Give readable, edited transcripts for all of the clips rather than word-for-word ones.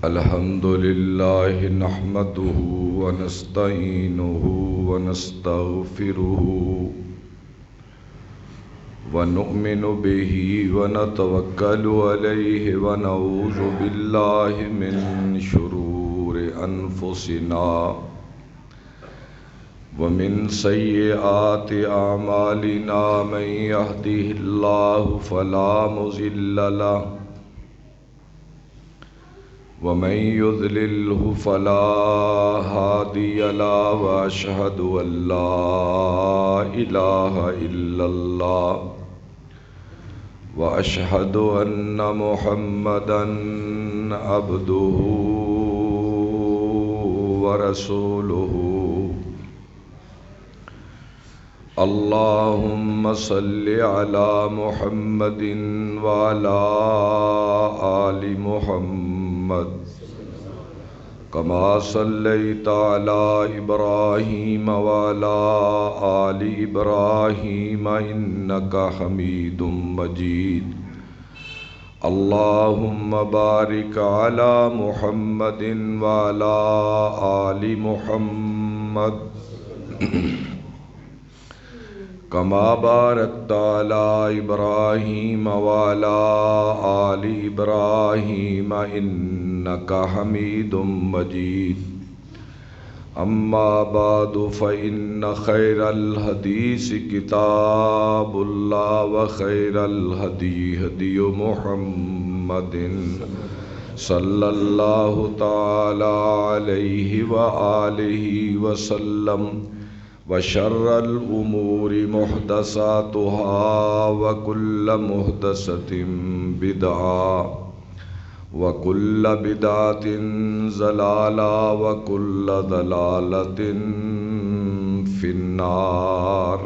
الحمد لله نحمده ونستعينه ونستغفره ونؤمن به ونتوكل عليه ونعوذ بالله من شرور أنفسنا ومن سيئات أعمالنا من يهده الله فلا مضل له ومن يضلله فلا هادي له وأشهد أن لا إله إلا الله وأشهد أن محمدًا عبده ورسوله اللهم صل على محمد وعلى آل محمد كما صليت على إبراهيم وعلى آل إبراهيم إنك حميد مجيد اللهم بارك على محمد وعلى آل محمد كما باركت على إبراهيم وعلى آل إبراهيم إنك حميد مجيد أما بعد فإن خير الحديث كتاب الله وخير الهدي هدي محمد صلى الله تعالى عليه وآله وسلم وشر الأمور محدثاتها وكل محدثة بدعة وكل بدعة ضلالة وكل ضلالة في النار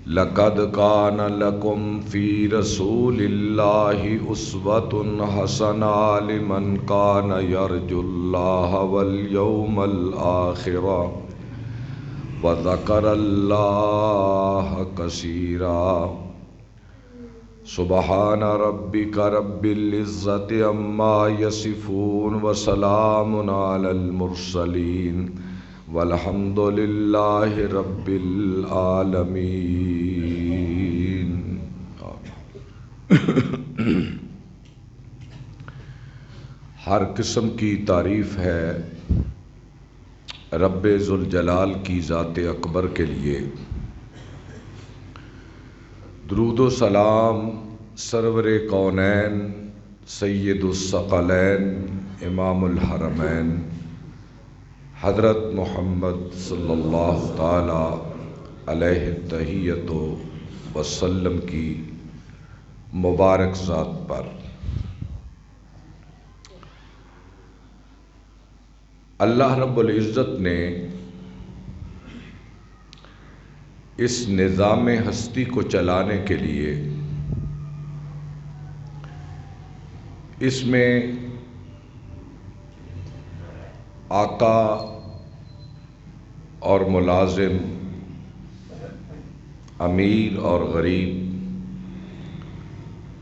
لقد كان لكم في رسول الله أسوة حسنة لمن كان يرجو الله واليوم الآخر وذكر الله كثيرا سبحان ربك رب العزة عما يصفون وسلام على المرسلين والحمد لله رب العالمين. ہر قسم کی تعریف ہے رب ذوالجلال کی ذات اکبر کے لیے. درود و سلام سرور کونین سید الثقلین امام الحرمین حضرت محمد صلی اللہ تعالی علیہ تحیۃ وسلم کی مبارک ذات پر. اللہ رب العزت نے اس نظام ہستی کو چلانے کے لیے اس میں آقا اور ملازم، امیر اور غریب،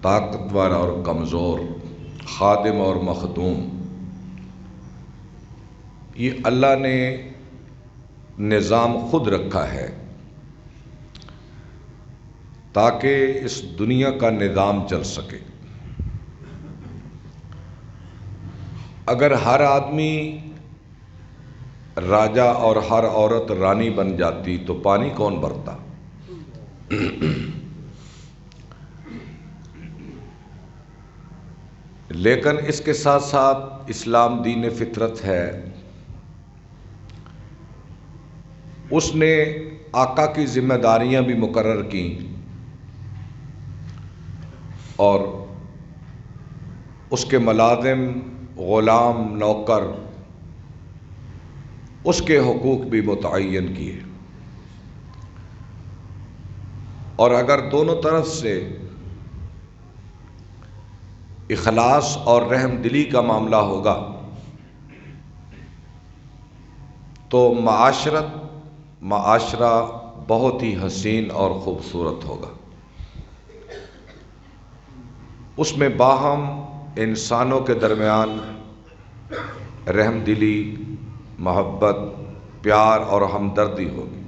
طاقتور اور کمزور، خادم اور مخدوم، یہ اللہ نے نظام خود رکھا ہے تاکہ اس دنیا کا نظام چل سکے. اگر ہر آدمی راجا اور ہر عورت رانی بن جاتی تو پانی کون بھرتا؟ لیکن اس کے ساتھ ساتھ اسلام دین فطرت ہے. اس نے آقا کی ذمہ داریاں بھی مقرر کیں اور اس کے ملازم، غلام، نوکر، اس کے حقوق بھی متعین کیے. اور اگر دونوں طرف سے اخلاص اور رحم دلی کا معاملہ ہوگا تو معاشرہ بہت ہی حسین اور خوبصورت ہوگا۔ اس میں باہم انسانوں کے درمیان رحم دلی، محبت، پیار اور ہمدردی ہوگی۔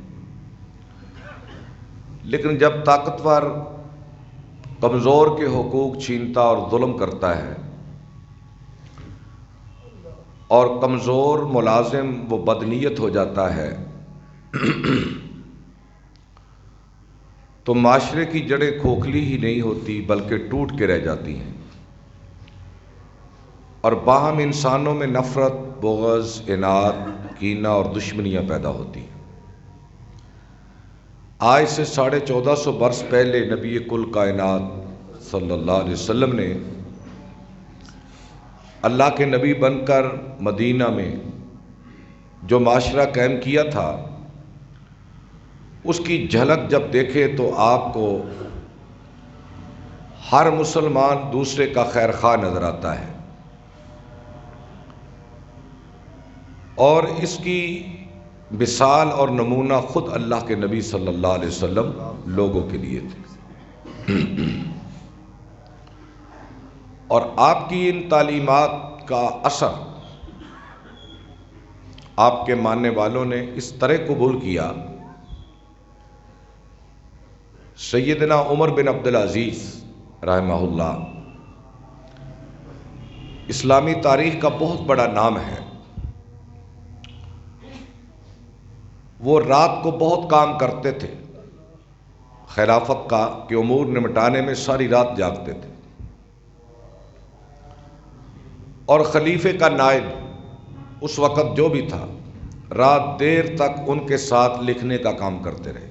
لیکن جب طاقتور کمزور کے حقوق چھینتا اور ظلم کرتا ہے اور کمزور ملازم وہ بدنیت ہو جاتا ہے تو معاشرے کی جڑیں کھوکھلی ہی نہیں ہوتی بلکہ ٹوٹ کے رہ جاتی ہیں، اور باہم انسانوں میں نفرت، بغض، عناد، کینہ اور دشمنیاں پیدا ہوتی ہیں۔ آج سے 1450 برس پہلے نبی کل کائنات صلی اللہ علیہ وسلم نے اللہ کے نبی بن کر مدینہ میں جو معاشرہ قائم کیا تھا، اس کی جھلک جب دیکھے تو آپ کو ہر مسلمان دوسرے کا خیر خواہ نظر آتا ہے، اور اس کی مثال اور نمونہ خود اللہ کے نبی صلی اللہ علیہ وسلم لوگوں کے لیے تھے۔ اور آپ کی ان تعلیمات کا اثر آپ کے ماننے والوں نے اس طرح قبول کیا۔ سیدنا عمر بن عبدالعزیز رحمہ اللہ اسلامی تاریخ کا بہت بڑا نام ہے۔ وہ رات کو بہت کام کرتے تھے، خلافت کا کے امور نمٹانے میں ساری رات جاگتے تھے، اور خلیفے کا نائب اس وقت جو بھی تھا رات دیر تک ان کے ساتھ لکھنے کا کام کرتے رہے۔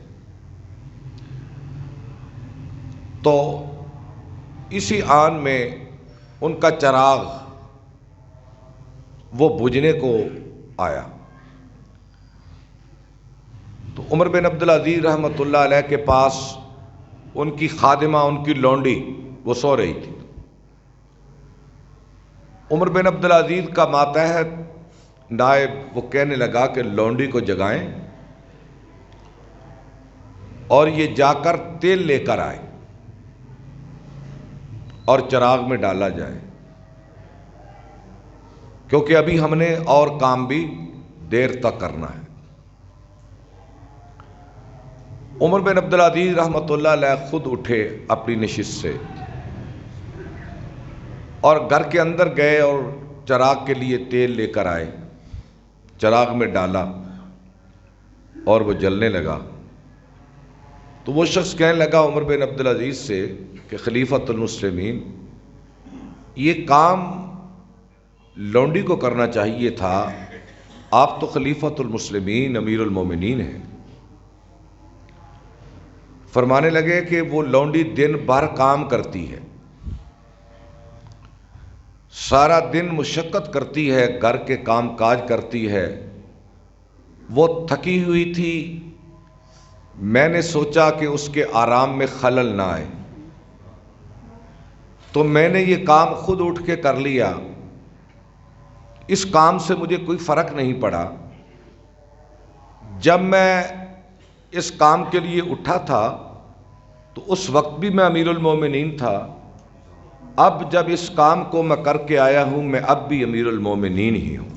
تو اسی آن میں ان کا چراغ وہ بجھنے کو آیا، تو عمر بن عبدالعزیز رحمۃ اللہ علیہ کے پاس ان کی خادمہ، ان کی لونڈی وہ سو رہی تھی۔ عمر بن عبدالعزیز کا ماتحت نائب وہ کہنے لگا کہ لونڈی کو جگائیں اور یہ جا کر تیل لے کر آئے اور چراغ میں ڈالا جائے، کیونکہ ابھی ہم نے اور کام بھی دیر تک کرنا ہے۔ عمر بن عبدالعزیز رحمۃ اللہ علیہ خود اٹھے اپنی نشست سے اور گھر کے اندر گئے اور چراغ کے لیے تیل لے کر آئے، چراغ میں ڈالا اور وہ جلنے لگا۔ تو وہ شخص کہنے لگا عمر بن عبدالعزیز سے کہ خلیفۃ المسلمین، یہ کام لونڈی کو کرنا چاہیے تھا، آپ تو خلیفۃ المسلمین امیر المومنین ہیں۔ فرمانے لگے کہ وہ لونڈی دن بھر کام کرتی ہے، سارا دن مشقت کرتی ہے، گھر کے کام کاج کرتی ہے، وہ تھکی ہوئی تھی، میں نے سوچا کہ اس کے آرام میں خلل نہ آئے، تو میں نے یہ کام خود اٹھ کے کر لیا۔ اس کام سے مجھے کوئی فرق نہیں پڑا، جب میں اس کام کے لیے اٹھا تھا تو اس وقت بھی میں امیر المومنین تھا، اب جب اس کام کو میں کر کے آیا ہوں میں اب بھی امیر المومنین ہی ہوں،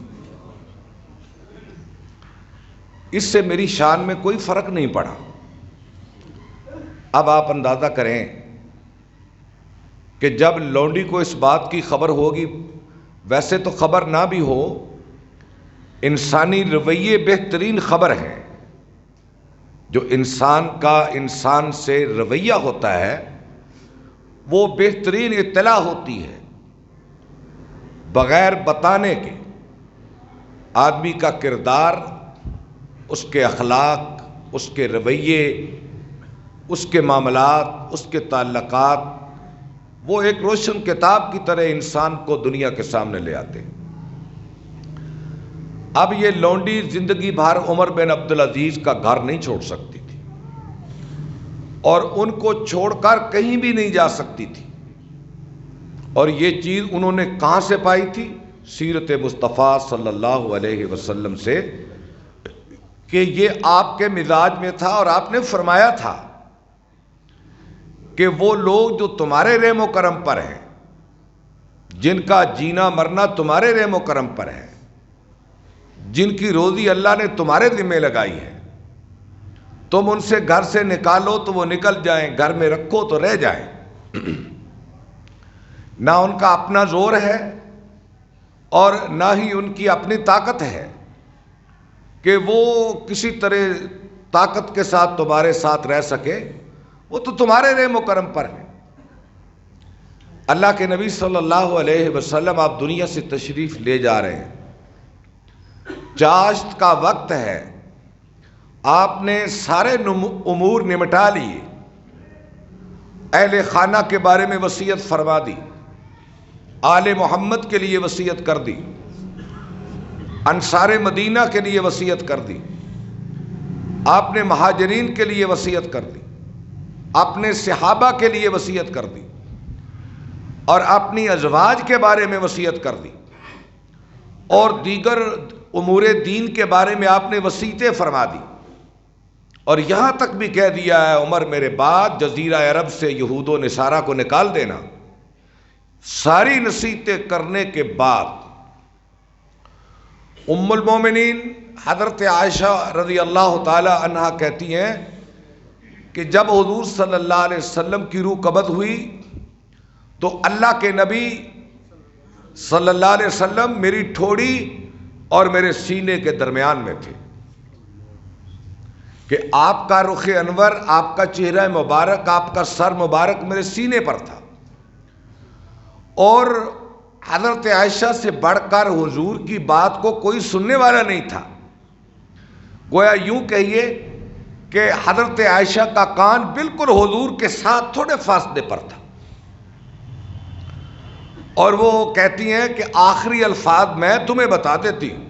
اس سے میری شان میں کوئی فرق نہیں پڑا۔ اب آپ اندازہ کریں کہ جب لونڈی کو اس بات کی خبر ہوگی، ویسے تو خبر نہ بھی ہو، انسانی رویے بہترین خبر ہیں۔ جو انسان کا انسان سے رویہ ہوتا ہے وہ بہترین اطلاع ہوتی ہے۔ بغیر بتانے کے آدمی کا کردار، اس کے اخلاق، اس کے رویے، اس کے معاملات، اس کے تعلقات، وہ ایک روشن کتاب کی طرح انسان کو دنیا کے سامنے لے آتے ہیں۔ اب یہ لونڈی زندگی بھر عمر بن عبدالعزیز کا گھر نہیں چھوڑ سکتی تھی اور ان کو چھوڑ کر کہیں بھی نہیں جا سکتی تھی، اور یہ چیز انہوں نے کہاں سے پائی تھی؟ سیرت مصطفیٰ صلی اللہ علیہ وسلم سے، کہ یہ آپ کے مزاج میں تھا اور آپ نے فرمایا تھا کہ وہ لوگ جو تمہارے رحم و کرم پر ہیں، جن کا جینا مرنا تمہارے رحم و کرم پر ہے، جن کی روزی اللہ نے تمہارے ذمہ لگائی ہے، تم ان سے گھر سے نکالو تو وہ نکل جائیں، گھر میں رکھو تو رہ جائیں۔ نہ ان کا اپنا زور ہے اور نہ ہی ان کی اپنی طاقت ہے کہ وہ کسی طرح طاقت کے ساتھ تمہارے ساتھ رہ سکے، وہ تو تمہارے رحم و کرم پر ہے۔ اللہ کے نبی صلی اللہ علیہ وسلم آپ دنیا سے تشریف لے جا رہے ہیں، چاشت کا وقت ہے، آپ نے سارے امور نمٹا لیے، اہل خانہ کے بارے میں وصیت فرما دی، آل محمد کے لیے وصیت کر دی، انصار مدینہ کے لیے وصیت کر دی، آپ نے مہاجرین کے لیے وصیت کر دی، اپنے صحابہ کے لیے وصیت کر دی، اور اپنی ازواج کے بارے میں وصیت کر دی، اور دیگر امور دین کے بارے میں آپ نے وصیتیں فرما دی، اور یہاں تک بھی کہہ دیا ہے عمر میرے بعد جزیرہ عرب سے یہود و نصارہ کو نکال دینا۔ ساری نصیحتیں کرنے کے بعد ام المومنین حضرت عائشہ رضی اللہ تعالی عنہا کہتی ہیں کہ جب حضور صلی اللہ علیہ وسلم کی روح قبض ہوئی تو اللہ کے نبی صلی اللہ علیہ وسلم میری ٹھوڑی اور میرے سینے کے درمیان میں تھے، کہ آپ کا رخ انور، آپ کا چہرہ مبارک، آپ کا سر مبارک میرے سینے پر تھا، اور حضرت عائشہ سے بڑھ کر حضور کی بات کو کوئی سننے والا نہیں تھا۔ گویا یوں کہیے کہ حضرت عائشہ کا کان بالکل حضور کے ساتھ تھوڑے فاصلے پر تھا، اور وہ کہتی ہیں کہ آخری الفاظ میں تمہیں بتا دیتی ہوں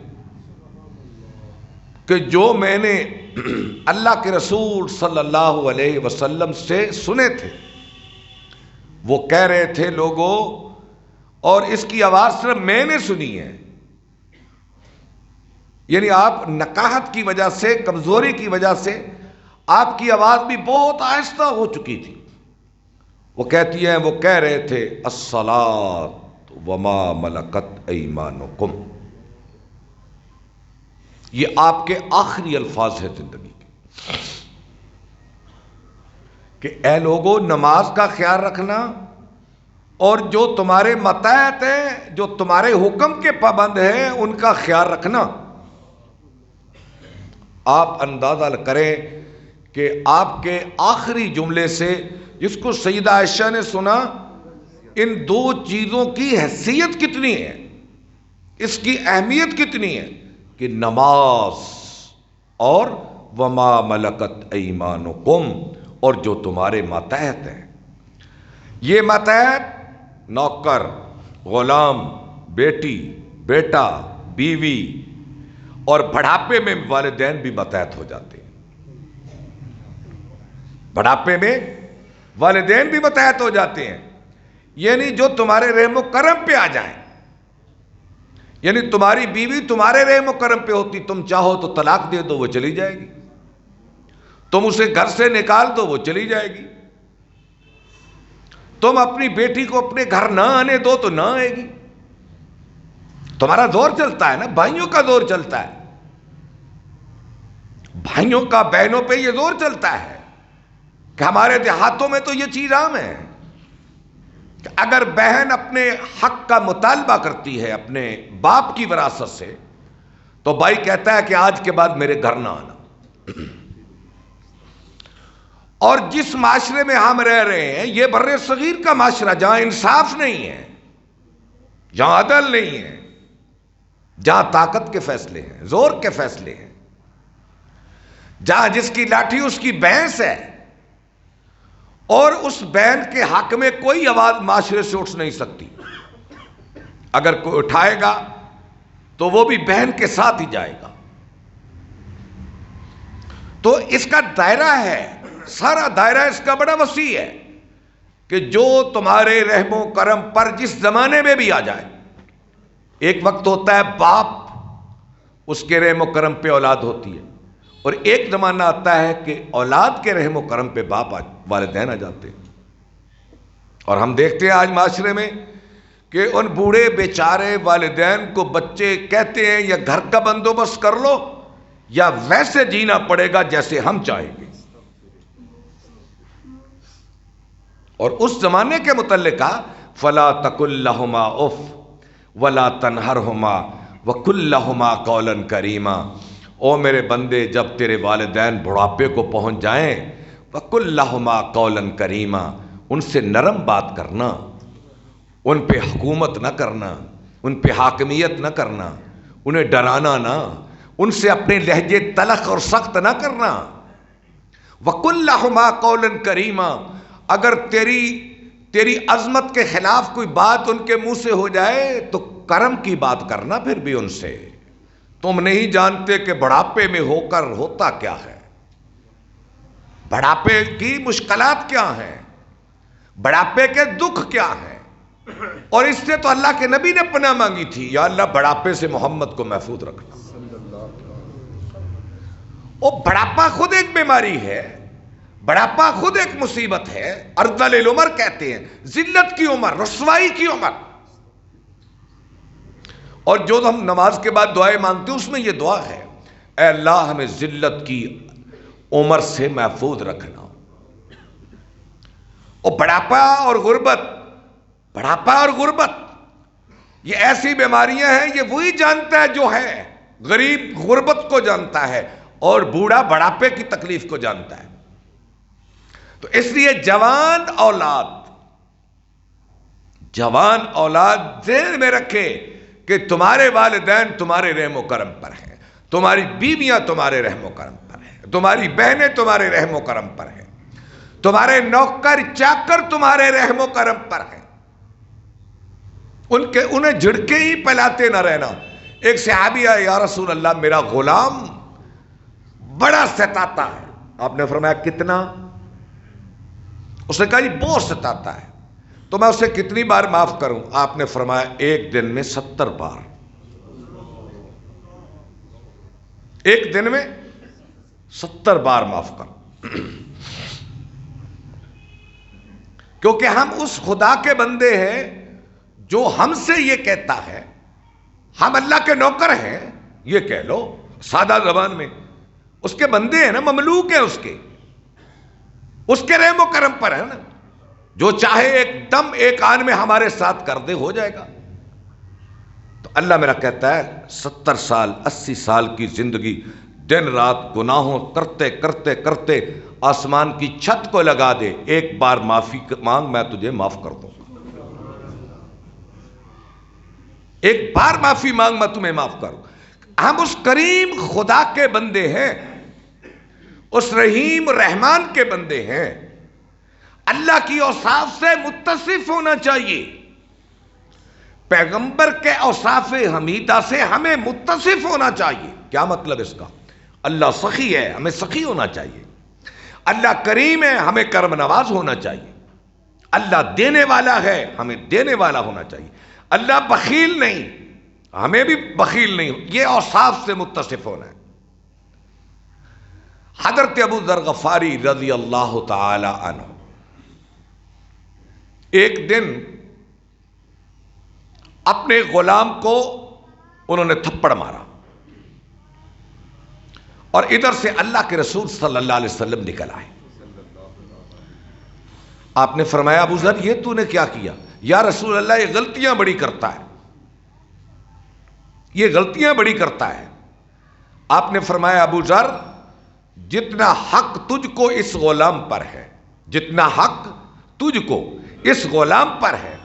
کہ جو میں نے اللہ کے رسول صلی اللہ علیہ وسلم سے سنے تھے، وہ کہہ رہے تھے لوگوں، اور اس کی آواز صرف میں نے سنی ہے، یعنی آپ نقاہت کی وجہ سے، کمزوری کی وجہ سے آپ کی آواز بھی بہت آہستہ ہو چکی تھی۔ وہ کہتی ہیں، وہ کہہ رہے تھے الصلاۃ وما ملکت ایمانکم، یہ آپ کے آخری الفاظ ہیں زندگی کے، کہ اے لوگوں نماز کا خیال رکھنا، اور جو تمہارے ماتحت ہیں، جو تمہارے حکم کے پابند ہیں، ان کا خیال رکھنا۔ آپ اندازہ کریں کہ آپ کے آخری جملے سے، جس کو سیدہ عائشہ نے سنا، ان دو چیزوں کی حیثیت کتنی ہے، اس کی اہمیت کتنی ہے، کہ نماز اور وما ملکت ایمانکم، اور جو تمہارے ماتحت ہیں۔ یہ ماتحت نوکر، غلام، بیٹی، بیٹا، بیوی، اور بڑھاپے میں والدین بھی ماتحت ہو جاتے ہیں، بڑھاپے میں والدین بھی ماتحت ہو جاتے ہیں، یعنی جو تمہارے رحم و کرم پہ آ جائیں، یعنی تمہاری بیوی تمہارے رحم و کرم پہ ہوتی، تم چاہو تو طلاق دے دو وہ چلی جائے گی، تم اسے گھر سے نکال دو وہ چلی جائے گی، تم اپنی بیٹی کو اپنے گھر نہ آنے دو تو نہ آئے گی۔ تمہارا دور چلتا ہے نا، بھائیوں کا دور چلتا ہے، بھائیوں کا بہنوں پہ یہ دور چلتا ہے، کہ ہمارے دیہاتوں میں تو یہ چیز عام ہے کہ اگر بہن اپنے حق کا مطالبہ کرتی ہے اپنے باپ کی وراثت سے، تو بھائی کہتا ہے کہ آج کے بعد میرے گھر نہ آنا۔ اور جس معاشرے میں ہم رہ رہے ہیں، یہ بر صغیر کا معاشرہ، جہاں انصاف نہیں ہے، جہاں عدل نہیں ہے، جہاں طاقت کے فیصلے ہیں، زور کے فیصلے ہیں، جہاں جس کی لاٹھی اس کی بھینس ہے، اور اس بہن کے حق میں کوئی آواز معاشرے سے اٹھ نہیں سکتی، اگر کوئی اٹھائے گا تو وہ بھی بہن کے ساتھ ہی جائے گا۔ تو اس کا دائرہ ہے، سارا دائرہ اس کا بڑا وسیع ہے، کہ جو تمہارے رحم و کرم پر جس زمانے میں بھی آ جائے۔ ایک وقت ہوتا ہے باپ، اس کے رحم و کرم پہ اولاد ہوتی ہے، اور ایک زمانہ آتا ہے کہ اولاد کے رحم و کرم پہ باپ والدین آ جاتے ہیں. اور ہم دیکھتے ہیں آج معاشرے میں کہ ان بوڑھے بیچارے والدین کو بچے کہتے ہیں یا گھر کا بندوبست کر لو یا ویسے جینا پڑے گا جیسے ہم چاہیں گے. اور اس زمانے کے متعلق کہا فلا تقل لہما اف ولا تنہرہما وقل لہما قولا کریما. او میرے بندے جب تیرے والدین بڑھاپے کو پہنچ جائیں وقل لہما قولا کریما، ان سے نرم بات کرنا، ان پہ حکومت نہ کرنا، ان پہ حاکمیت نہ کرنا، انہیں ڈرانا نہ، ان سے اپنے لہجے تلخ اور سخت نہ کرنا. وقل لہما قولا کریما، اگر تیری عظمت کے خلاف کوئی بات ان کے منہ سے ہو جائے تو کرم کی بات کرنا پھر بھی ان سے. تم نہیں جانتے کہ بڑھاپے میں ہو کر ہوتا کیا ہے، بڑھاپے کی مشکلات کیا ہیں، بڑھاپے کے دکھ کیا ہیں. اور اس سے تو اللہ کے نبی نے پناہ مانگی تھی، یا اللہ بڑھاپے سے محمد کو محفوظ رکھنا. اور بڑھاپا خود ایک بیماری ہے، بڑھاپا خود ایک مصیبت ہے. ارذل العمر کہتے ہیں، ذلت کی عمر، رسوائی کی عمر. اور جو ہم نماز کے بعد دعائیں مانگتے ہیں اس میں یہ دعا ہے، اے اللہ ہمیں ذلت کی عمر سے محفوظ رکھنا. اور بڑھاپا اور غربت یہ ایسی بیماریاں ہیں، یہ وہی جانتا ہے جو ہے. غریب غربت کو جانتا ہے اور بوڑھا بڑھاپے کی تکلیف کو جانتا ہے. تو اس لیے جوان اولاد ذہن میں رکھے کہ تمہارے والدین تمہارے رحم و کرم پر ہیں، تمہاری بیویاں تمہارے رحم و کرم پر ہیں، تمہاری بہنیں تمہارے رحم و کرم پر ہیں، تمہارے نوکر چاکر تمہارے رحم و کرم پر ہیں. انہیں جھڑکے ہی پلاتے نہ رہنا. ایک صحابی آیا، یا رسول اللہ میرا غلام بڑا ستاتا ہے. آپ نے فرمایا کتنا؟ اس نے کہا جی بہت ستاتا ہے. تو میں اسے کتنی بار معاف کروں؟ آپ نے فرمایا ایک دن میں 70 بار. ایک دن میں 70 بار معاف کر. کیونکہ ہم اس خدا کے بندے ہیں جو ہم سے یہ کہتا ہے، ہم اللہ کے نوکر ہیں یہ کہہ لو سادہ زبان میں. اس کے بندے ہیں نا، مملوک ہیں اس کے رحم و کرم پر ہے نا. جو چاہے ایک دم ایک آن میں ہمارے ساتھ کر دے ہو جائے گا. تو اللہ میرا کہتا ہے 70 سال 80 سال کی زندگی دن رات گناہوں کرتے کرتے کرتے آسمان کی چھت کو لگا دے، ایک بار معافی مانگ میں تجھے معاف کر دوں گا. ایک بار معافی مانگ میں تمہیں معاف کروں. ہم اس کریم خدا کے بندے ہیں، اس رحیم رحمان کے بندے ہیں. اللہ کی اوصاف سے متصف ہونا چاہیے. پیغمبر کے اوصاف حمیدہ سے ہمیں متصف ہونا چاہیے. کیا مطلب اس کا؟ اللہ سخی ہے، ہمیں سخی ہونا چاہیے. اللہ کریم ہے، ہمیں کرم نواز ہونا چاہیے. اللہ دینے والا ہے، ہمیں دینے والا ہونا چاہیے. اللہ بخیل نہیں، ہمیں بھی بخیل نہیں. یہ اوصاف سے متصف ہونا ہے. حضرت ابو ذر غفاری رضی اللہ تعالی عنہ ایک دن اپنے غلام کو انہوں نے تھپڑ مارا اور ادھر سے اللہ کے رسول صلی اللہ علیہ وسلم نکل آئے. آپ نے فرمایا ابو ذر یہ تو نے کیا کیا؟ یا رسول اللہ یہ غلطیاں بڑی کرتا ہے، یہ غلطیاں بڑی کرتا ہے. آپ نے فرمایا ابو ذر جتنا حق تجھ کو اس غلام پر ہے، جتنا حق تجھ کو اس غلام پر ہے،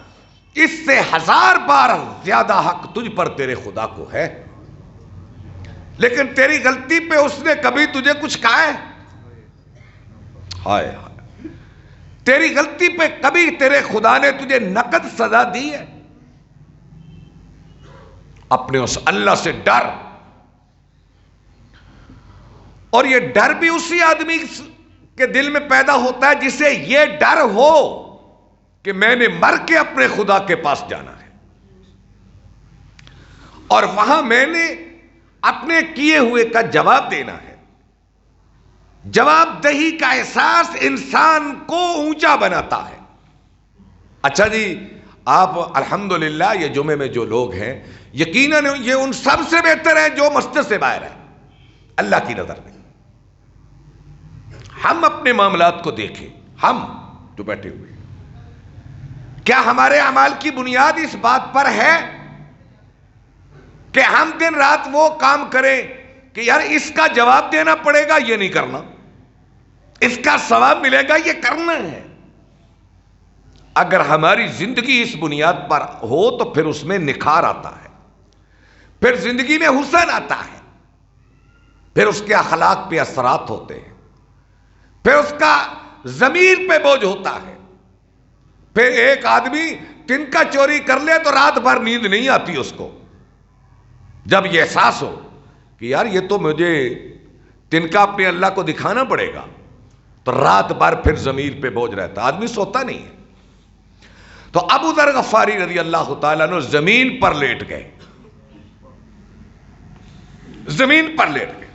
اس سے 1000 بار زیادہ حق تجھ پر تیرے خدا کو ہے. لیکن تیری غلطی پہ اس نے کبھی تجھے کچھ کہا ہے؟ ہائے ہائے، تیری غلطی پہ کبھی تیرے خدا نے تجھے نقد سزا دی ہے؟ اپنے اس اللہ سے ڈر. اور یہ ڈر بھی اسی آدمی کے دل میں پیدا ہوتا ہے جسے یہ ڈر ہو کہ میں نے مر کے اپنے خدا کے پاس جانا ہے اور وہاں میں نے اپنے کیے ہوئے کا جواب دینا ہے. جواب دہی کا احساس انسان کو اونچا بناتا ہے. اچھا جی، آپ الحمدللہ یہ جمعے میں جو لوگ ہیں یقیناً یہ ان سب سے بہتر ہے جو مسجد سے باہر ہے اللہ کی نظر میں. ہم اپنے معاملات کو دیکھیں، ہم جو بیٹھے ہوئے، کیا ہمارے اعمال کی بنیاد اس بات پر ہے کہ ہم دن رات وہ کام کریں کہ یار اس کا جواب دینا پڑے گا، یہ نہیں کرنا، اس کا ثواب ملے گا، یہ کرنا ہے. اگر ہماری زندگی اس بنیاد پر ہو تو پھر اس میں نکھار آتا ہے، پھر زندگی میں حسن آتا ہے، پھر اس کے اخلاق پہ اثرات ہوتے ہیں، پھر اس کا ضمیر پہ بوجھ ہوتا ہے. پھر ایک آدمی تنکا چوری کر لے تو رات بھر نیند نہیں آتی اس کو، جب یہ احساس ہو کہ یار یہ تو مجھے تنکا اپنے اللہ کو دکھانا پڑے گا، تو رات بھر پھر ضمیر پہ بوجھ رہتا، آدمی سوتا نہیں ہے. تو ابو ذر غفاری رضی اللہ تعالیٰ عنہ زمین پر لیٹ گئے، زمین پر لیٹ گئے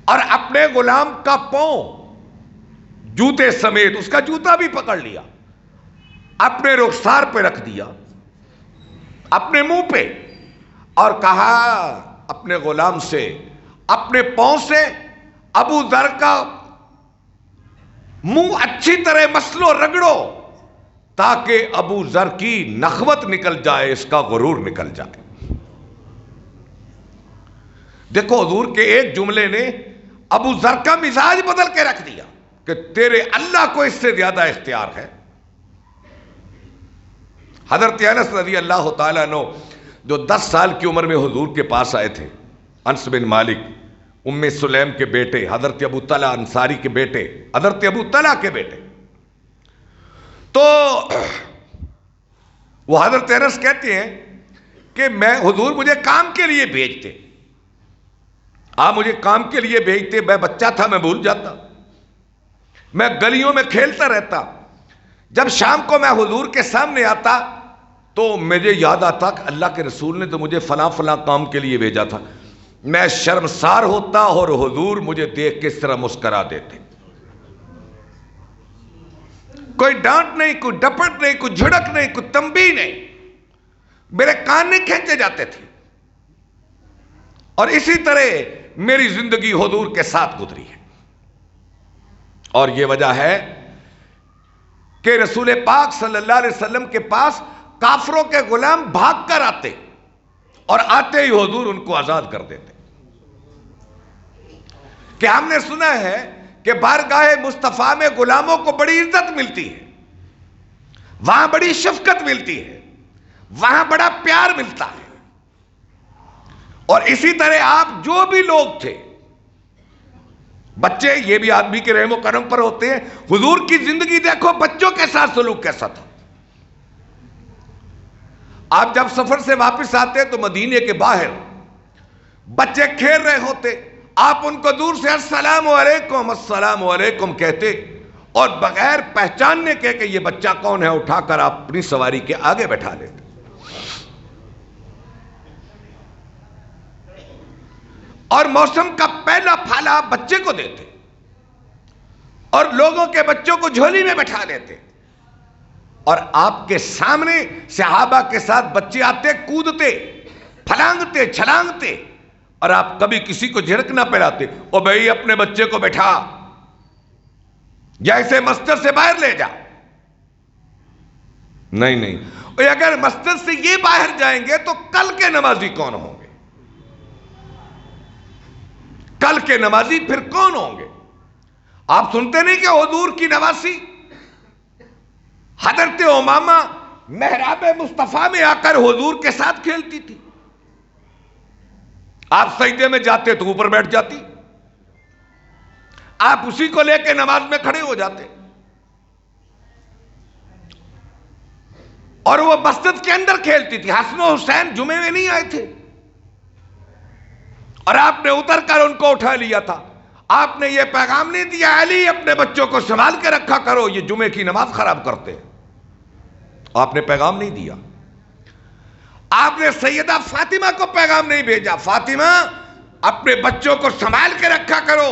اور اپنے غلام کا پاؤں جوتے سمیت، اس کا جوتا بھی پکڑ لیا، اپنے رخسار پہ رکھ دیا، اپنے منہ پہ، اور کہا اپنے غلام سے اپنے پاؤں سے ابو ذر کا منہ اچھی طرح مسلو، رگڑو، تاکہ ابو ذر کی نخوت نکل جائے، اس کا غرور نکل جائے. دیکھو حضور کے ایک جملے نے ابو ذر کا مزاج بدل کے رکھ دیا کہ تیرے اللہ کو اس سے زیادہ اختیار ہے. حضرت انس رضی اللہ تعالیٰ عنہ جو 10 سال کی عمر میں حضور کے پاس آئے تھے، انس بن مالک ام سلیم کے بیٹے، حضرت ابو طلحہ انصاری کے بیٹے، حضرت ابو طلحہ کے بیٹے، تو وہ حضرت انس کہتے ہیں کہ میں حضور مجھے کام کے لیے بھیجتے، آپ مجھے کام کے لیے بھیجتے، میں بچہ تھا، میں بھول جاتا، میں گلیوں میں کھیلتا رہتا، جب شام کو میں حضور کے سامنے آتا تو مجھے یاد آتا کہ اللہ کے رسول نے تو مجھے فلاں فلاں کام کے لیے بھیجا تھا. میں شرمسار ہوتا اور حضور مجھے دیکھ کے اس طرح مسکرا دیتے. کوئی ڈانٹ نہیں، کوئی ڈپٹ نہیں، کوئی جھڑک نہیں، کوئی تنبیہ نہیں، میرے کان نہیں کھینچے جاتے تھے. اور اسی طرح میری زندگی حضور کے ساتھ گزری ہے. اور یہ وجہ ہے کہ رسول پاک صلی اللہ علیہ وسلم کے پاس کافروں کے غلام بھاگ کر آتے اور آتے ہی حضور ان کو آزاد کر دیتے. کہ ہم نے سنا ہے کہ بارگاہ مصطفیٰ میں غلاموں کو بڑی عزت ملتی ہے، وہاں بڑی شفقت ملتی ہے، وہاں بڑا پیار ملتا ہے. اور اسی طرح آپ جو بھی لوگ تھے، بچے، یہ بھی آدمی کے رحم و کرم پر ہوتے ہیں. حضور کی زندگی دیکھو، بچوں کے ساتھ سلوک کیسا تھا. آپ جب سفر سے واپس آتے تو مدینے کے باہر بچے کھیل رہے ہوتے، آپ ان کو دور سے السلام علیکم السلام علیکم کہتے اور بغیر پہچاننے کے کہ یہ بچہ کون ہے اٹھا کر آپ اپنی سواری کے آگے بیٹھا لیتے. اور موسم کا پہلا پھل آپ بچے کو دیتے اور لوگوں کے بچوں کو جھولی میں بٹھا لیتے. اور آپ کے سامنے صحابہ کے ساتھ بچے آتے، کودتے، پھلانگتے، چھلانگتے، اور آپ کبھی کسی کو جھڑک نہ پڑاتے، او بھائی اپنے بچے کو بٹھا یا اسے مسجد سے باہر لے جا. نہیں، اور اگر مسجد سے یہ باہر جائیں گے تو کل کے نمازی کون ہوں گے؟ کل کے نمازی پھر کون ہوں گے؟ آپ سنتے نہیں کہ حضور کی نواسی حضرت امامہ محراب مصطفیٰ میں آ کر حضور کے ساتھ کھیلتی تھی. آپ سجدے میں جاتے تو اوپر بیٹھ جاتی، آپ اسی کو لے کے نماز میں کھڑے ہو جاتے. اور وہ مسجد کے اندر کھیلتی تھی. حسن و حسین جمعے میں نہیں آئے تھے اور آپ نے اتر کر ان کو اٹھا لیا تھا. آپ نے یہ پیغام نہیں دیا علی اپنے بچوں کو سنبھال کے رکھا کرو، یہ جمعے کی نماز خراب کرتے. آپ نے پیغام نہیں دیا. آپ نے سیدہ فاطمہ کو پیغام نہیں بھیجا، فاطمہ اپنے بچوں کو سنبھال کے رکھا کرو،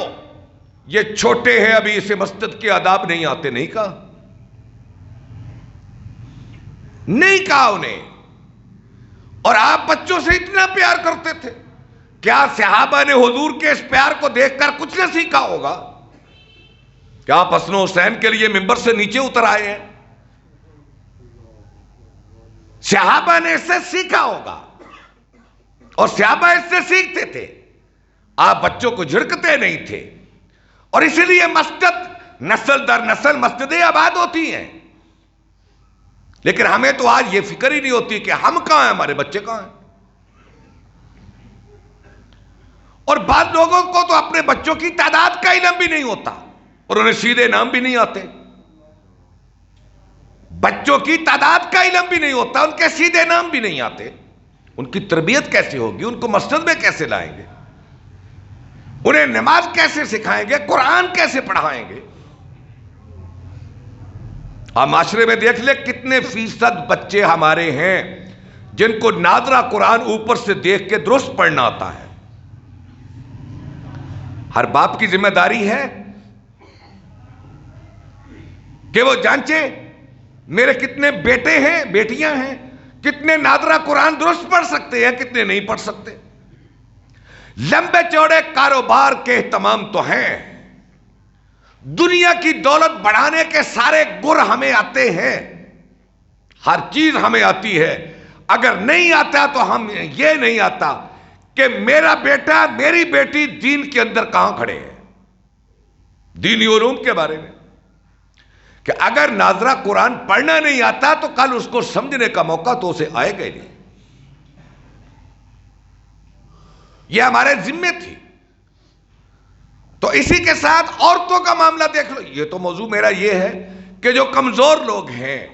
یہ چھوٹے ہیں ابھی اسے مسجد کے آداب نہیں آتے. نہیں کہا, نہیں کہا انہیں. اور آپ بچوں سے اتنا پیار کرتے تھے. کیا صحابہ نے حضور کے اس پیار کو دیکھ کر کچھ نہ سیکھا ہوگا؟ کیا آپ حسن و حسین کے لیے ممبر سے نیچے اتر آئے ہیں؟ صحابہ نے اس سے سیکھا ہوگا, اور صحابہ اس سے سیکھتے تھے. آپ بچوں کو جھڑکتے نہیں تھے, اور اسی لیے مسجد نسل در نسل مسجدیں آباد ہوتی ہیں. لیکن ہمیں تو آج یہ فکر ہی نہیں ہوتی کہ ہم کہاں ہیں, ہمارے بچے کہاں ہیں. اور بعض لوگوں کو تو اپنے بچوں کی تعداد کا علم بھی نہیں ہوتا, اور انہیں سیدھے نام بھی نہیں آتے. بچوں کی تعداد کا علم بھی نہیں ہوتا, ان کے سیدھے نام بھی نہیں آتے. ان کی تربیت کیسے ہوگی؟ ان کو مسجد میں کیسے لائیں گے؟ انہیں نماز کیسے سکھائیں گے؟ قرآن کیسے پڑھائیں گے؟ آپ معاشرے میں دیکھ لیں کتنے فیصد بچے ہمارے ہیں جن کو نادرہ قرآن اوپر سے دیکھ کے درست پڑھنا آتا ہے. ہر باپ کی ذمہ داری ہے کہ وہ جانچے میرے کتنے بیٹے ہیں, بیٹیاں ہیں, کتنے نادرہ قرآن درست پڑھ سکتے ہیں, کتنے نہیں پڑھ سکتے. لمبے چوڑے کاروبار کے اہتمام تو ہیں, دنیا کی دولت بڑھانے کے سارے گر ہمیں آتے ہیں, ہر چیز ہمیں آتی ہے. اگر نہیں آتا تو ہم یہ نہیں آتا کہ میرا بیٹا میری بیٹی دین کے اندر کہاں کھڑے ہیں, دینی علوم کے بارے میں. کہ اگر ناظرہ قرآن پڑھنا نہیں آتا تو کل اس کو سمجھنے کا موقع تو اسے آئے گا نہیں. یہ ہمارے ذمے تھی. تو اسی کے ساتھ عورتوں کا معاملہ دیکھ لو. یہ تو موضوع میرا یہ ہے کہ جو کمزور لوگ ہیں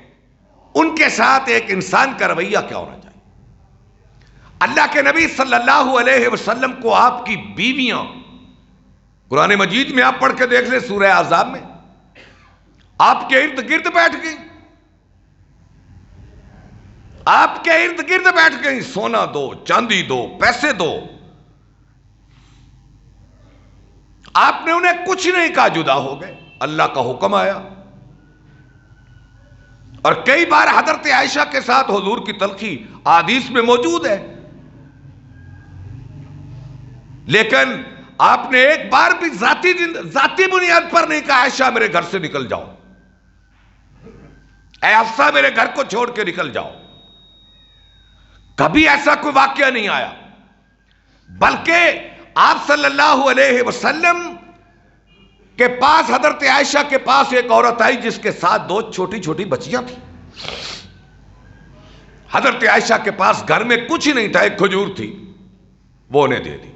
ان کے ساتھ ایک انسان کا رویہ کیا ہونا چاہیے. اللہ کے نبی صلی اللہ علیہ وسلم کو آپ کی بیویاں, قرآن مجید میں آپ پڑھ کے دیکھ لیں سورہ احزاب میں, آپ کے ارد گرد بیٹھ گئی, آپ کے ارد گرد بیٹھ گئی. سونا دو, چاندی دو, پیسے دو. آپ نے انہیں کچھ نہیں کہا, جدا ہو گئے. اللہ کا حکم آیا. اور کئی بار حضرت عائشہ کے ساتھ حضور کی تلخی حدیث میں موجود ہے, لیکن آپ نے ایک بار بھی ذاتی بنیاد پر نہیں کہا عائشہ میرے گھر سے نکل جاؤ, اے حفصہ میرے گھر کو چھوڑ کے نکل جاؤ. کبھی ایسا کوئی واقعہ نہیں آیا. بلکہ آپ صلی اللہ علیہ وسلم کے پاس, حضرت عائشہ کے پاس ایک عورت آئی جس کے ساتھ 2 چھوٹی چھوٹی بچیاں تھیں. حضرت عائشہ کے پاس گھر میں کچھ ہی نہیں تھا, ایک کھجور تھی, وہ انہیں دے دی.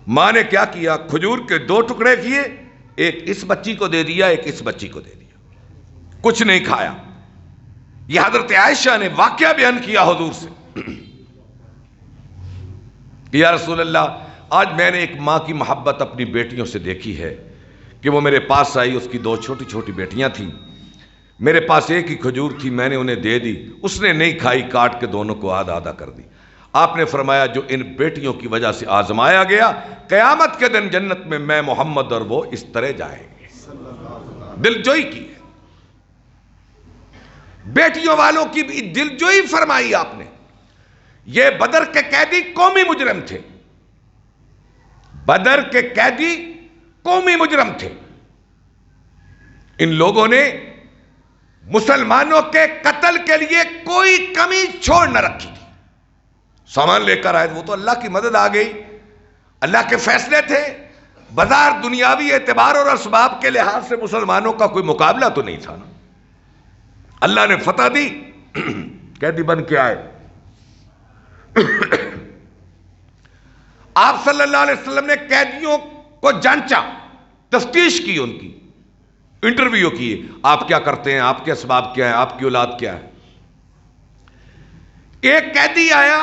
ماں نے کیا کیا, کھجور کے 2 ٹکڑے کیے, ایک اس بچی کو دے دیا, ایک اس بچی کو دے دیا. کچھ نہیں کھایا. یہ حضرت عائشہ نے واقعہ بیان کیا حضور سے کہ یا رسول اللہ, آج میں نے ایک ماں کی محبت اپنی بیٹیوں سے دیکھی ہے کہ وہ میرے پاس آئی, اس کی 2 چھوٹی چھوٹی بیٹیاں تھیں, میرے پاس ایک ہی کھجور تھی, میں نے انہیں دے دی, اس نے نہیں کھائی, کاٹ کے دونوں کو آدھا آدھا کر دی. آپ نے فرمایا جو ان بیٹیوں کی وجہ سے آزمایا گیا, قیامت کے دن جنت میں میں محمد اور وہ اس طرح جائیں گے. دل جوئی کی ہے, بیٹیوں والوں کی بھی دل جوئی فرمائی آپ نے. یہ بدر کے قیدی قومی مجرم تھے, بدر کے قیدی قومی مجرم تھے. ان لوگوں نے مسلمانوں کے قتل کے لیے کوئی کمی چھوڑ نہ رکھی تھی. سامان لے کر آئے, وہ تو اللہ کی مدد آ گئی, اللہ کے فیصلے تھے. بازار دنیاوی اعتبار اور اسباب کے لحاظ سے مسلمانوں کا کوئی مقابلہ تو نہیں تھا نا. اللہ نے فتح دی, قیدی بن کے آئے. آپ صلی اللہ علیہ وسلم نے قیدیوں کو جانچا, تفتیش کی, ان کی انٹرویو کیے, آپ کیا کرتے ہیں, آپ کے اسباب کیا ہیں, آپ کی اولاد کیا ہے. ایک قیدی آیا,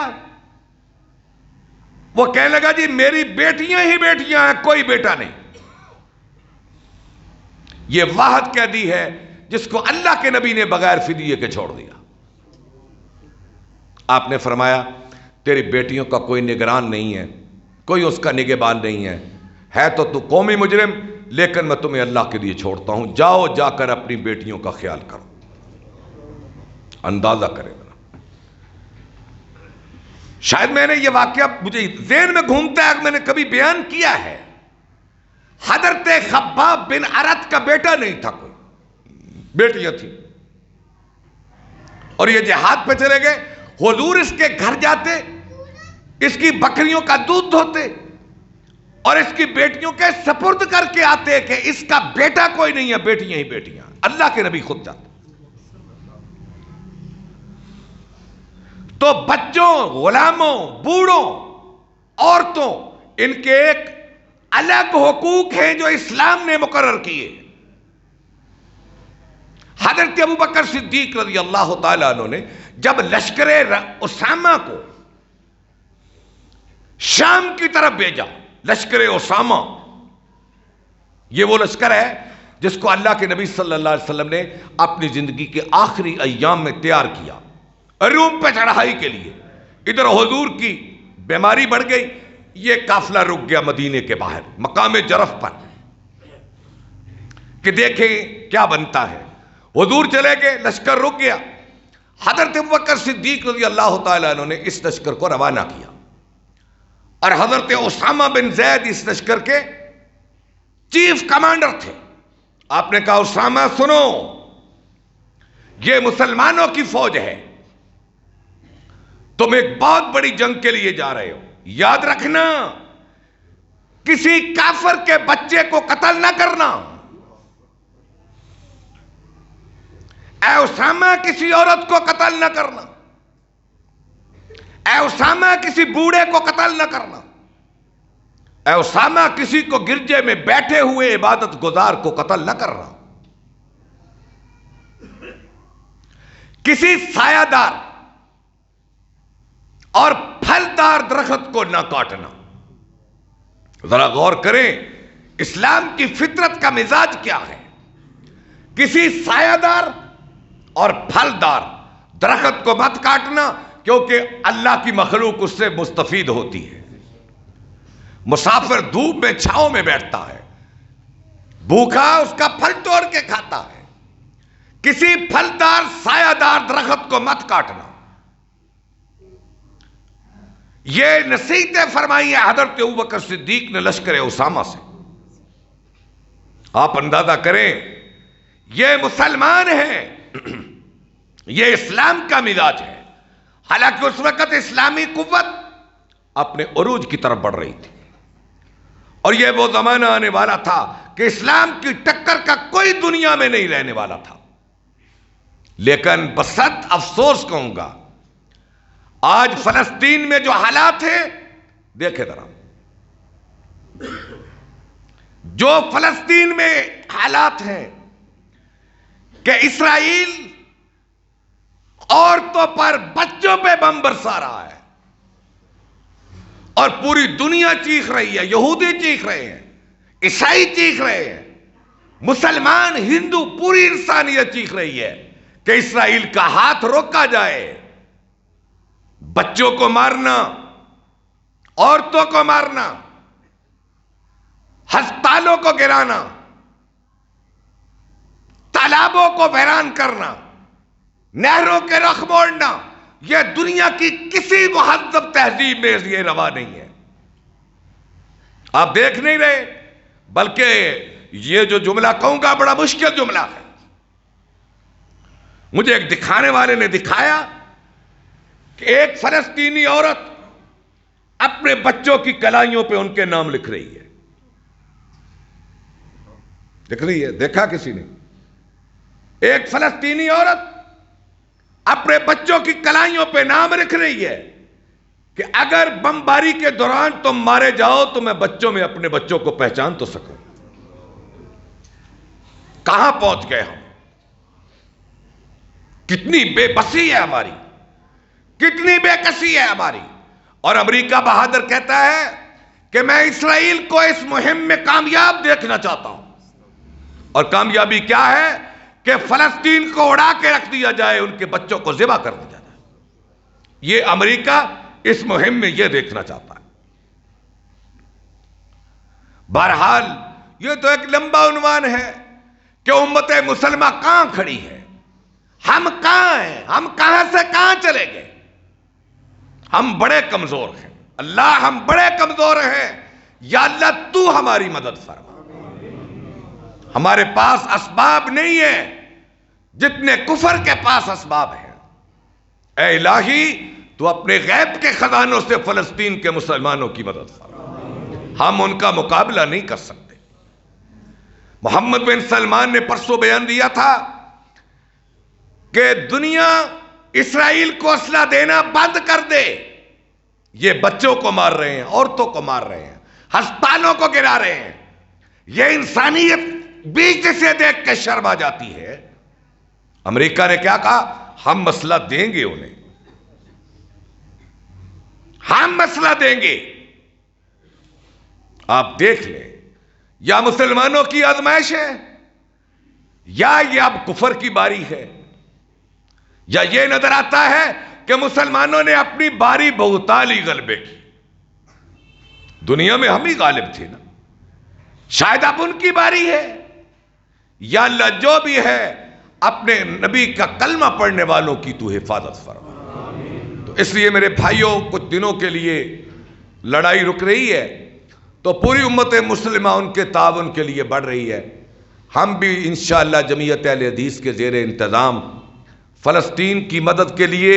وہ کہنے لگا جی میری بیٹیاں ہی بیٹیاں ہیں, کوئی بیٹا نہیں. یہ واحد قیدی ہے جس کو اللہ کے نبی نے بغیر فدیے کے چھوڑ دیا. آپ نے فرمایا تیری بیٹیوں کا کوئی نگران نہیں ہے, کوئی اس کا نگہبان نہیں ہے, ہے تو قومی مجرم، لیکن میں تمہیں اللہ کے لیے چھوڑتا ہوں، جاؤ جا کر اپنی بیٹیوں کا خیال کرو۔ اندازہ کرے گا، شاید میں نے یہ واقعہ مجھے ذہن میں گھومتا ہے، میں نے کبھی بیان کیا ہے۔ حضرت خباب بن ارت کا بیٹا نہیں تھا، کوئی بیٹیاں تھیں، اور یہ جہاد پہ چلے گئے۔ حضور اس کے گھر جاتے، اس کی بکریوں کا دودھ دھوتے اور اس کی بیٹیوں کے سپرد کر کے آتے کہ اس کا بیٹا کوئی نہیں ہے، بیٹیاں ہی بیٹیاں۔ اللہ کے نبی خود جاتے۔ تو بچوں، غلاموں، بوڑھوں، عورتوں، ان کے ایک الگ حقوق ہیں جو اسلام نے مقرر کیے۔ حضرت ابوبکر صدیق رضی اللہ تعالیٰ عنہ نے جب لشکر اسامہ کو شام کی طرف بھیجا، لشکر اسامہ، یہ وہ لشکر ہے جس کو اللہ کے نبی صلی اللہ علیہ وسلم نے اپنی زندگی کے آخری ایام میں تیار کیا روم پہ چڑھائی کے لیے۔ ادھر حضور کی بیماری بڑھ گئی، یہ قافلہ رک گیا مدینے کے باہر مقام جرف پر کہ دیکھیں کیا بنتا ہے۔ حضور چلے گئے، لشکر رک گیا۔ حضرت ابوبکر صدیق رضی اللہ تعالیٰ عنہ نے اس لشکر کو روانہ کیا، اور حضرت اسامہ بن زید اس لشکر کے چیف کمانڈر تھے۔ آپ نے کہا اسامہ سنو، یہ مسلمانوں کی فوج ہے، تم ایک بہت بڑی جنگ کے لیے جا رہے ہو، یاد رکھنا کسی کافر کے بچے کو قتل نہ کرنا۔ اے اسامہ کسی عورت کو قتل نہ کرنا، اے اسامہ کسی بوڑھے کو قتل نہ کرنا، اے اسامہ کسی کو گرجے میں بیٹھے ہوئے عبادت گزار کو قتل نہ کرنا، کسی سایہ دار اور پھلدار درخت کو نہ کاٹنا۔ ذرا غور کریں اسلام کی فطرت کا مزاج کیا ہے۔ کسی سایہ دار اور پھلدار درخت کو مت کاٹنا، کیونکہ اللہ کی مخلوق اس سے مستفید ہوتی ہے۔ مسافر دھوپ میں چھاؤں میں بیٹھتا ہے، بھوکا اس کا پھل توڑ کے کھاتا ہے۔ کسی پھلدار سایہ دار درخت کو مت کاٹنا۔ یہ نصیحتیں فرمائی ہیں حضرت ابوبکر صدیق نے لشکر اسامہ سے۔ آپ اندازہ کریں یہ مسلمان ہیں، یہ اسلام کا مزاج ہے۔ حالانکہ اس وقت اسلامی قوت اپنے عروج کی طرف بڑھ رہی تھی، اور یہ وہ زمانہ آنے والا تھا کہ اسلام کی ٹکر کا کوئی دنیا میں نہیں رہنے والا تھا۔ لیکن بسط افسوس کہوں گا، آج فلسطین میں جو حالات ہیں دیکھیں ذرا، جو فلسطین میں حالات ہیں کہ اسرائیل عورتوں پر بچوں پہ بم برسا رہا ہے، اور پوری دنیا چیخ رہی ہے، یہودی چیخ رہے ہیں، عیسائی چیخ رہے ہیں، مسلمان، ہندو، پوری انسانیت چیخ رہی ہے کہ اسرائیل کا ہاتھ روکا جائے۔ بچوں کو مارنا، عورتوں کو مارنا، ہسپتالوں کو گرانا، تالابوں کو ویران کرنا، نہروں کے رخ موڑنا، یہ دنیا کی کسی مہذب تہذیب میں یہ روا نہیں ہے۔ آپ دیکھ نہیں رہے، بلکہ یہ جو جملہ کہوں گا بڑا مشکل جملہ ہے۔ مجھے ایک دکھانے والے نے دکھایا کہ ایک فلسطینی عورت اپنے بچوں کی کلائیوں پہ ان کے نام لکھ رہی ہے، لکھ رہی ہے، دیکھا کسی نے؟ ایک فلسطینی عورت اپنے بچوں کی کلائیوں پہ نام لکھ رہی ہے کہ اگر بمباری کے دوران تم مارے جاؤ تو میں بچوں میں اپنے بچوں کو پہچان تو سکوں۔ کہاں پہنچ گئے ہم؟ کتنی بے بسی ہے ہماری، کتنی بے کسی ہے ہماری۔ اور امریکہ بہادر کہتا ہے کہ میں اسرائیل کو اس مہم میں کامیاب دیکھنا چاہتا ہوں، اور کامیابی کیا ہے کہ فلسطین کو اڑا کے رکھ دیا جائے، ان کے بچوں کو ذبح کر دیا جائے۔ یہ امریکہ اس مہم میں یہ دیکھنا چاہتا ہے۔ بہرحال یہ تو ایک لمبا عنوان ہے کہ امت مسلمہ کہاں کھڑی ہے، ہم کہاں ہیں، ہم کہاں سے کہاں چلے گئے۔ ہم بڑے کمزور ہیں اللہ، ہم بڑے کمزور ہیں، یا اللہ تو ہماری مدد فرما۔ ہمارے پاس اسباب نہیں ہیں جتنے کفر کے پاس اسباب ہیں۔ اے الہی تو اپنے غیب کے خزانوں سے فلسطین کے مسلمانوں کی مدد فرما، ہم ان کا مقابلہ نہیں کر سکتے۔ محمد بن سلمان نے پرسوں بیان دیا تھا کہ دنیا اسرائیل کو اسلحہ دینا بند کر دے، یہ بچوں کو مار رہے ہیں، عورتوں کو مار رہے ہیں، ہسپتالوں کو گرا رہے ہیں، یہ انسانیت بیچ سے دیکھ کے شرم آ جاتی ہے۔ امریکہ نے کیا کہا؟ ہم اسلحہ دیں گے انہیں، ہم اسلحہ دیں گے۔ آپ دیکھ لیں، یا مسلمانوں کی آزمائش ہے، یا یہ اب کفر کی باری ہے، یا یہ نظر آتا ہے کہ مسلمانوں نے اپنی باری بہتا لی غلبے کی۔ دنیا میں ہم ہی غالب تھے نا، شاید اب ان کی باری ہے۔ یا اللہ جو بھی ہے اپنے نبی کا کلمہ پڑھنے والوں کی تو حفاظت فرما۔ تو اس لیے میرے بھائیوں، کچھ دنوں کے لیے لڑائی رک رہی ہے تو پوری امت مسلمہ ان کے تعاون کے لیے بڑھ رہی ہے۔ ہم بھی انشاءاللہ جمعیت اہل حدیث کے زیر انتظام فلسطین کی مدد کے لیے،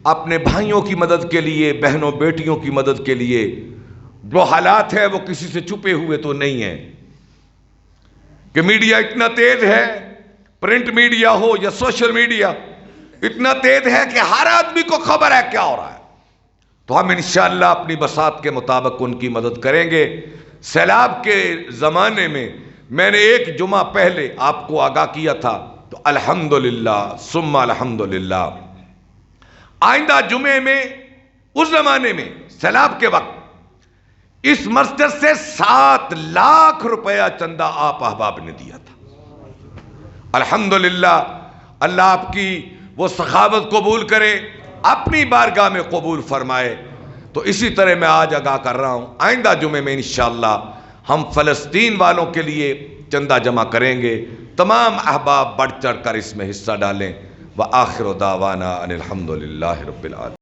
اپنے بھائیوں کی مدد کے لیے، بہنوں بیٹیوں کی مدد کے لیے، جو حالات ہیں وہ کسی سے چھپے ہوئے تو نہیں ہیں کہ میڈیا اتنا تیز ہے، پرنٹ میڈیا ہو یا سوشل میڈیا اتنا تیز ہے کہ ہر آدمی کو خبر ہے کیا ہو رہا ہے۔ تو ہم انشاءاللہ اپنی بساط کے مطابق ان کی مدد کریں گے۔ سیلاب کے زمانے میں میں نے ایک جمعہ پہلے آپ کو آگاہ کیا تھا، تو الحمدللہ ثم الحمدللہ آئندہ جمعے میں، اس زمانے میں سیلاب کے وقت اس مسجد سے 7 لاکھ روپیہ چندہ آپ احباب نے دیا تھا۔ الحمدللہ اللہ آپ کی وہ سخاوت قبول کرے، اپنی بارگاہ میں قبول فرمائے۔ تو اسی طرح میں آج آگاہ کر رہا ہوں، آئندہ جمعے میں انشاءاللہ ہم فلسطین والوں کے لیے چندہ جمع کریں گے۔ تمام احباب بڑھ چڑھ کر اس میں حصہ ڈالیں۔ وآخر دعوانا ان الحمدللہ رب العالمین۔